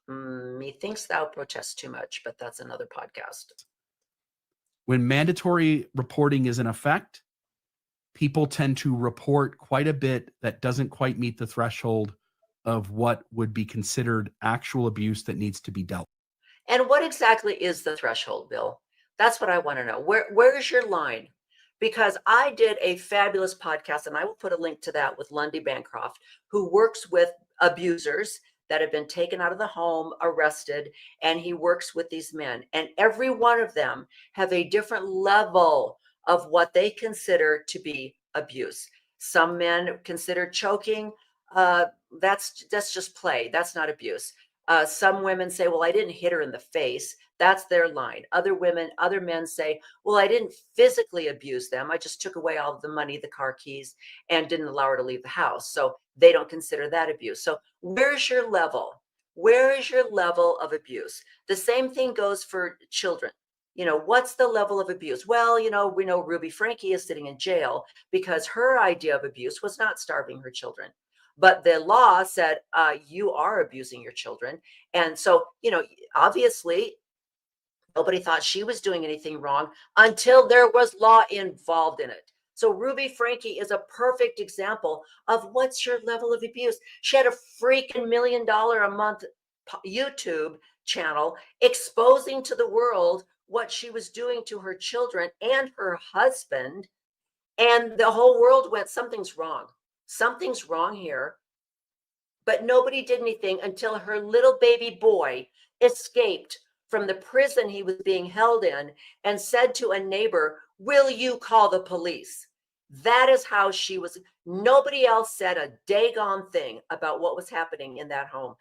Methinks thou protest too much, but that's another podcast. When mandatory reporting is in effect, people tend to report quite a bit that doesn't quite meet the threshold of what would be considered actual abuse that needs to be dealt. And what exactly is the threshold, Bill? That's what I want to know. Where is your line? Because I did a fabulous podcast, and I will put a link to that with Lundy Bancroft, who works with abusers that have been taken out of the home, arrested, and he works with these men. And every one of them have a different level of what they consider to be abuse. Some men consider choking, that's just play. That's not abuse. Some women say, well, I didn't hit her in the face. That's their line. Other men say, well, I didn't physically abuse them. I just took away all of the money, the car keys, and didn't allow her to leave the house. So they don't consider that abuse. So where's your level? Where is your level of abuse? The same thing goes for children. What's the level of abuse? Well, we know Ruby Franke is sitting in jail because her idea of abuse was not starving her children. But the law said, you are abusing your children. And so, obviously, nobody thought she was doing anything wrong until there was law involved in it. So Ruby Franke is a perfect example of what's your level of abuse. She had a freaking $1 million a month YouTube channel exposing to the world what she was doing to her children and her husband. And the whole world went, something's wrong. Something's wrong here. But nobody did anything until her little baby boy escaped from the prison he was being held in and said to a neighbor, will you call the police? That is how she was. Nobody else said a daggone thing about what was happening in that home.